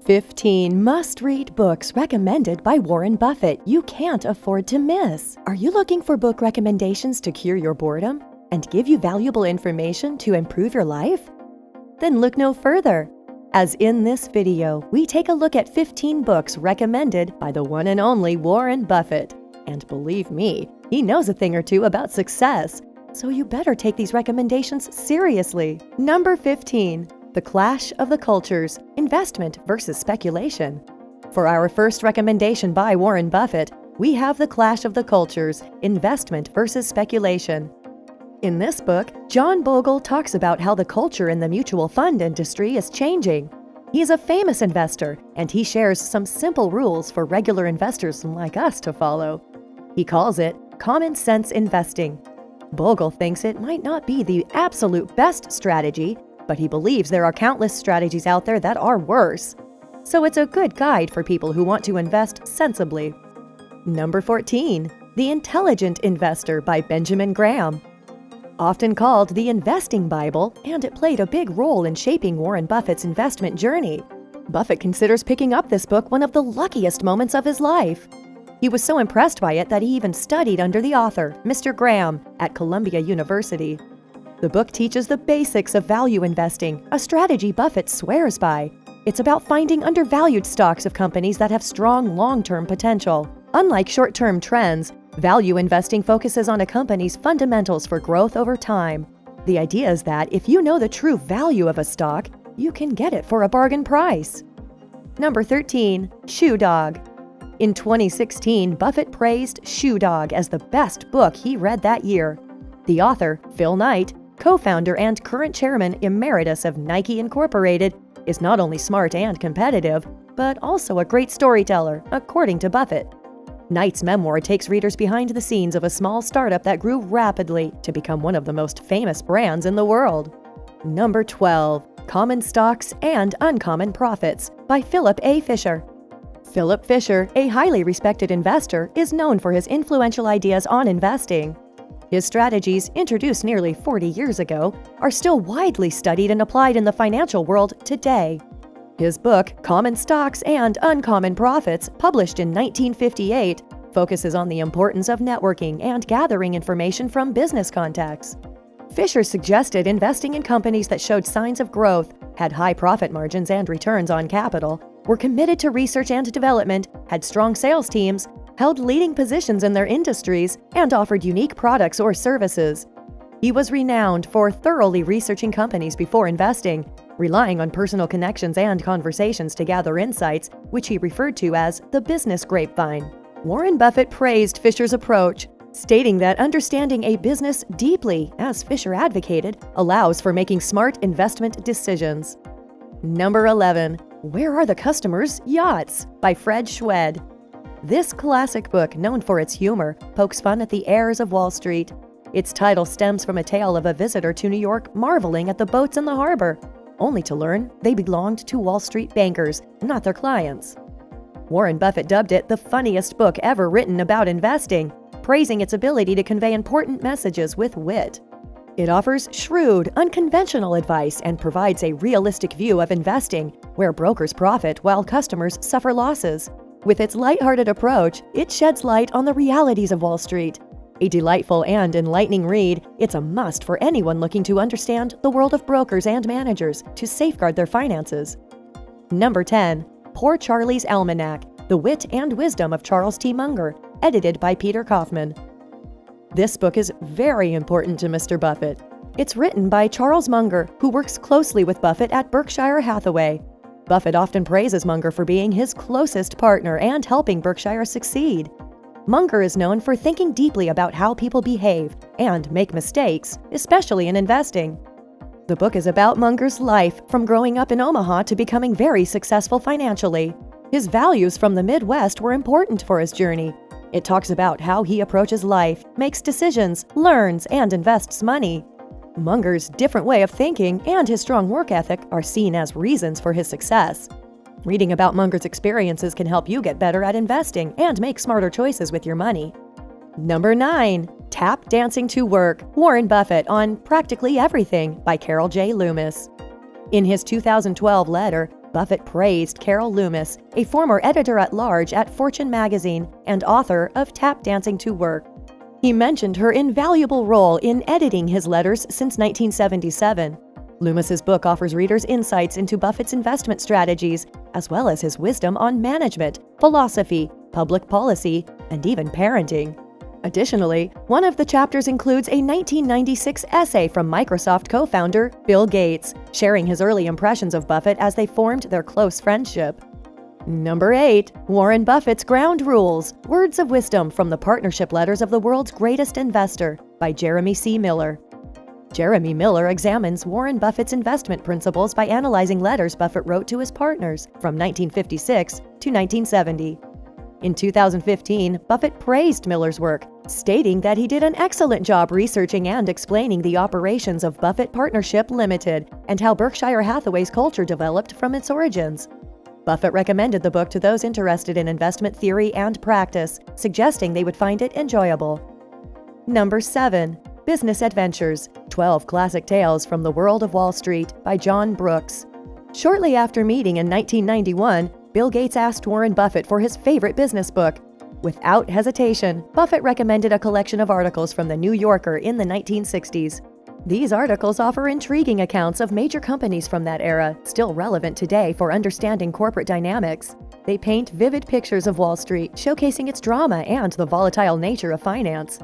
15 must-read books recommended by Warren Buffett you can't afford to miss. Are you looking for book recommendations to cure your boredom and give you valuable information to improve your life? Then look no further, as in this video, we take a look at 15 books recommended by the one and only Warren Buffett. And believe me, he knows a thing or two about success, so you better take these recommendations seriously. Number 15. The Clash of the Cultures, Investment versus Speculation. For our first recommendation by Warren Buffett, we have The Clash of the Cultures, Investment versus Speculation. In this book, John Bogle talks about how the culture in the mutual fund industry is changing. He's a famous investor, and he shares some simple rules for regular investors like us to follow. He calls it common sense investing. Bogle thinks it might not be the absolute best strategy, but he believes there are countless strategies out there that are worse. So it's a good guide for people who want to invest sensibly. Number 14. The Intelligent Investor by Benjamin Graham. Often called the Investing Bible, and it played a big role in shaping Warren Buffett's investment journey. Buffett considers picking up this book one of the luckiest moments of his life. He was so impressed by it that he even studied under the author, Mr. Graham, at Columbia University. The book teaches the basics of value investing, a strategy Buffett swears by. It's about finding undervalued stocks of companies that have strong long-term potential. Unlike short-term trends, value investing focuses on a company's fundamentals for growth over time. The idea is that if you know the true value of a stock, you can get it for a bargain price. Number 13. Shoe Dog. In 2016, Buffett praised Shoe Dog as the best book he read that year. The author, Phil Knight, co-founder and current chairman emeritus of Nike Incorporated, is not only smart and competitive, but also a great storyteller, according to Buffett. Knight's memoir takes readers behind the scenes of a small startup that grew rapidly to become one of the most famous brands in the world. Number 12. Common Stocks and Uncommon Profits by Philip A. Fisher. Philip Fisher, a highly respected investor, is known for his influential ideas on investing. His strategies, introduced nearly 40 years ago, are still widely studied and applied in the financial world today. His book, Common Stocks and Uncommon Profits, published in 1958, focuses on the importance of networking and gathering information from business contacts. Fisher suggested investing in companies that showed signs of growth, had high profit margins and returns on capital, were committed to research and development, had strong sales teams, held leading positions in their industries, and offered unique products or services. He was renowned for thoroughly researching companies before investing, relying on personal connections and conversations to gather insights, which he referred to as the business grapevine. Warren Buffett praised Fisher's approach, stating that understanding a business deeply, as Fisher advocated, allows for making smart investment decisions. Number 11. Where Are the Customers' Yachts? By Fred Schwed. This classic book, known for its humor, pokes fun at the heirs of Wall Street. Its title stems from a tale of a visitor to New York marveling at the boats in the harbor, only to learn they belonged to Wall Street bankers, not their clients. Warren Buffett dubbed it the funniest book ever written about investing, praising its ability to convey important messages with wit. It offers shrewd, unconventional advice and provides a realistic view of investing, where brokers profit while customers suffer losses. With its lighthearted approach, it sheds light on the realities of Wall Street. A delightful and enlightening read, it's a must for anyone looking to understand the world of brokers and managers to safeguard their finances. Number 10. Poor Charlie's Almanac: The Wit and Wisdom of Charles T. Munger, edited by Peter Kaufman. This book is very important to Mr. Buffett. It's written by Charles Munger, who works closely with Buffett at Berkshire Hathaway. Buffett often praises Munger for being his closest partner and helping Berkshire succeed. Munger is known for thinking deeply about how people behave and make mistakes, especially in investing. The book is about Munger's life, from growing up in Omaha to becoming very successful financially. His values from the Midwest were important for his journey. It talks about how he approaches life, makes decisions, learns, and invests money. Munger's different way of thinking and his strong work ethic are seen as reasons for his success. Reading about Munger's experiences can help you get better at investing and make smarter choices with your money. Number 9. Tap Dancing to Work: Warren Buffett on Practically Everything by Carol J. Loomis. In his 2012 letter, Buffett praised Carol Loomis, a former editor-at-large at Fortune magazine and author of Tap Dancing to Work. He mentioned her invaluable role in editing his letters since 1977. Loomis's book offers readers insights into Buffett's investment strategies, as well as his wisdom on management, philosophy, public policy, and even parenting. Additionally, one of the chapters includes a 1996 essay from Microsoft co-founder Bill Gates, sharing his early impressions of Buffett as they formed their close friendship. Number 8. Warren Buffett's Ground Rules: Words of Wisdom from the Partnership Letters of the World's Greatest Investor by Jeremy C. Miller. Jeremy Miller examines Warren Buffett's investment principles by analyzing letters Buffett wrote to his partners from 1956 to 1970. In 2015, Buffett praised Miller's work, stating that he did an excellent job researching and explaining the operations of Buffett Partnership Limited and how Berkshire Hathaway's culture developed from its origins. Buffett recommended the book to those interested in investment theory and practice, suggesting they would find it enjoyable. Number 7. Business Adventures: 12 Classic Tales from the World of Wall Street by John Brooks. Shortly after meeting in 1991, Bill Gates asked Warren Buffett for his favorite business book. Without hesitation, Buffett recommended a collection of articles from The New Yorker in the 1960s. These articles offer intriguing accounts of major companies from that era, still relevant today for understanding corporate dynamics. They paint vivid pictures of Wall Street, showcasing its drama and the volatile nature of finance.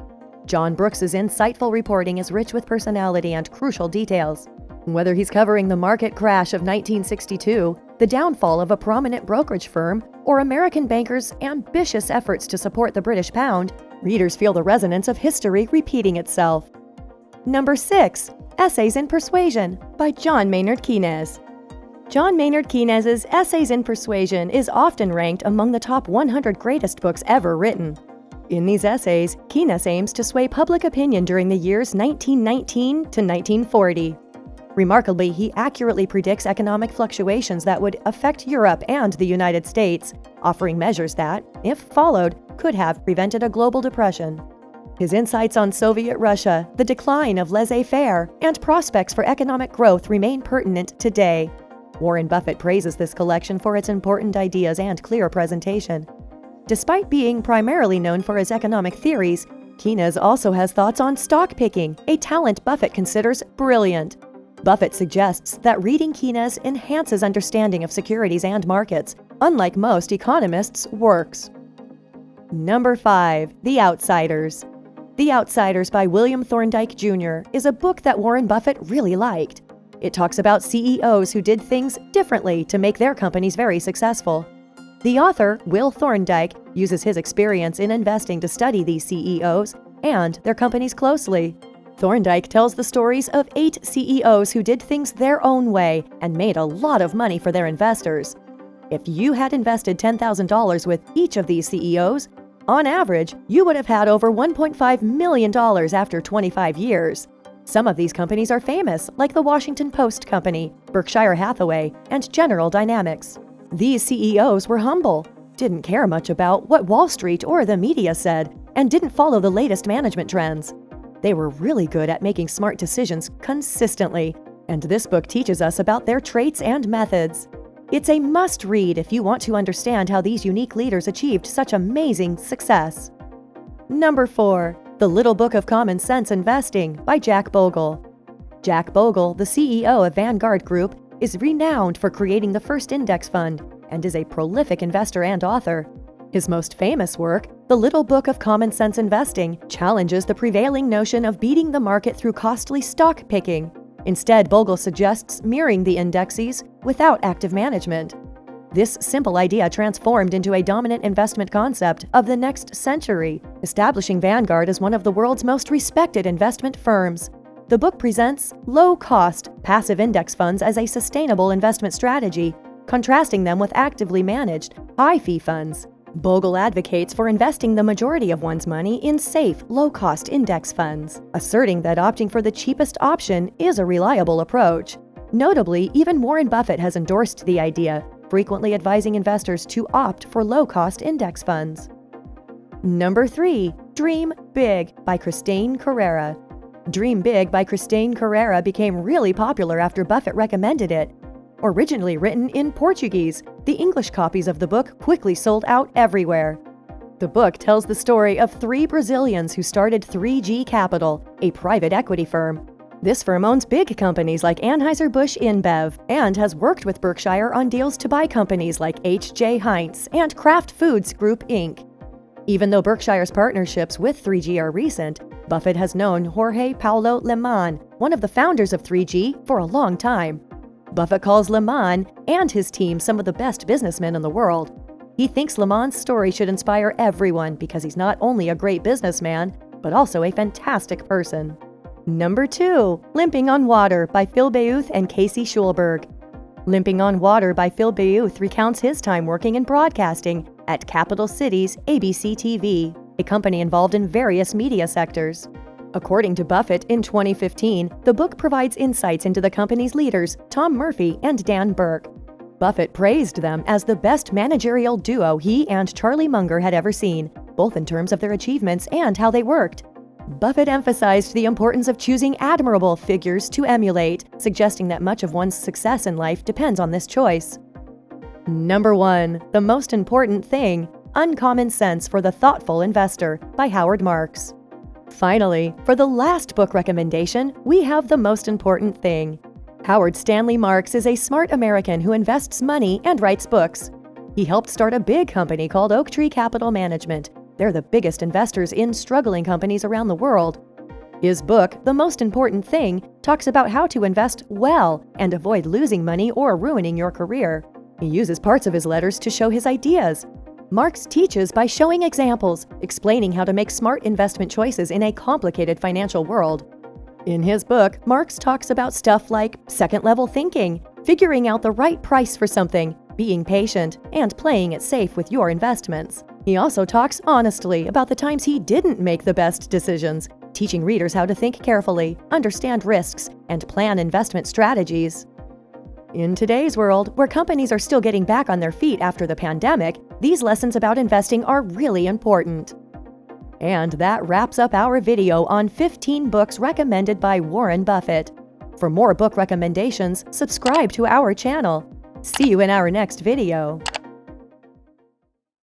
John Brooks's insightful reporting is rich with personality and crucial details. Whether he's covering the market crash of 1962, the downfall of a prominent brokerage firm, or American bankers' ambitious efforts to support the British pound, readers feel the resonance of history repeating itself. Number 6. Essays in Persuasion by John Maynard Keynes. John Maynard Keynes's Essays in Persuasion is often ranked among the top 100 greatest books ever written. In these essays, Keynes aims to sway public opinion during the years 1919 to 1940. Remarkably, he accurately predicts economic fluctuations that would affect Europe and the United States, offering measures that, if followed, could have prevented a global depression. His insights on Soviet Russia, the decline of laissez-faire, and prospects for economic growth remain pertinent today. Warren Buffett praises this collection for its important ideas and clear presentation. Despite being primarily known for his economic theories, Keynes also has thoughts on stock picking, a talent Buffett considers brilliant. Buffett suggests that reading Keynes enhances understanding of securities and markets, unlike most economists' works. Number 5. The Outsiders. The Outsiders by William Thorndike Jr. is a book that Warren Buffett really liked. It talks about CEOs who did things differently to make their companies very successful. The author, Will Thorndike, uses his experience in investing to study these CEOs and their companies closely. Thorndike tells the stories of 8 CEOs who did things their own way and made a lot of money for their investors. If you had invested $10,000 with each of these CEOs, on average, you would have had over $1.5 million after 25 years. Some of these companies are famous, like the Washington Post Company, Berkshire Hathaway, and General Dynamics. These CEOs were humble, didn't care much about what Wall Street or the media said, and didn't follow the latest management trends. They were really good at making smart decisions consistently, and this book teaches us about their traits and methods. It's a must-read if you want to understand how these unique leaders achieved such amazing success. Number 4. The Little Book of Common Sense Investing by Jack Bogle. Jack Bogle, the CEO of Vanguard Group, is renowned for creating the first index fund and is a prolific investor and author. His most famous work, The Little Book of Common Sense Investing, challenges the prevailing notion of beating the market through costly stock picking. Instead, Bogle suggests mirroring the indexes without active management. This simple idea transformed into a dominant investment concept of the next century, establishing Vanguard as one of the world's most respected investment firms. The book presents low-cost, passive index funds as a sustainable investment strategy, contrasting them with actively managed, high-fee funds. Bogle advocates for investing the majority of one's money in safe, low-cost index funds, asserting that opting for the cheapest option is a reliable approach. Notably, even Warren Buffett has endorsed the idea, frequently advising investors to opt for low-cost index funds. Number 3. Dream Big by Christine Carrera. Dream Big by Christine Carrera became really popular after Buffett recommended it. Originally written in Portuguese, the English copies of the book quickly sold out everywhere. The book tells the story of three Brazilians who started 3G Capital, a private equity firm. This firm owns big companies like Anheuser-Busch InBev and has worked with Berkshire on deals to buy companies like H.J. Heinz and Kraft Foods Group, Inc. Even though Berkshire's partnerships with 3G are recent, Buffett has known Jorge Paulo Lemann, one of the founders of 3G, for a long time. Buffett calls Lemann and his team some of the best businessmen in the world. He thinks Lemann's story should inspire everyone because he's not only a great businessman, but also a fantastic person. Number 2. Limping on Water by Phil Beuth and Casey Schulberg. Limping on Water by Phil Beuth recounts his time working in broadcasting at Capital Cities ABC TV, a company involved in various media sectors. According to Buffett, in 2015, the book provides insights into the company's leaders, Tom Murphy and Dan Burke. Buffett praised them as the best managerial duo he and Charlie Munger had ever seen, both in terms of their achievements and how they worked. Buffett emphasized the importance of choosing admirable figures to emulate, suggesting that much of one's success in life depends on this choice. Number 1. The Most Important Thing: Uncommon Sense for the Thoughtful Investor by Howard Marks. Finally, for the last book recommendation, we have The Most Important Thing. Howard Stanley Marks is a smart American who invests money and writes books. He helped start a big company called Oaktree Capital Management. They're the biggest investors in struggling companies around the world. His book, The Most Important Thing, talks about how to invest well and avoid losing money or ruining your career. He uses parts of his letters to show his ideas. Marks teaches by showing examples, explaining how to make smart investment choices in a complicated financial world. In his book, Marks talks about stuff like second-level thinking, figuring out the right price for something, being patient, and playing it safe with your investments. He also talks honestly about the times he didn't make the best decisions, teaching readers how to think carefully, understand risks, and plan investment strategies. In today's world, where companies are still getting back on their feet after the pandemic, these lessons about investing are really important. And that wraps up our video on 15 books recommended by Warren Buffett. For more book recommendations, subscribe to our channel. See you in our next video.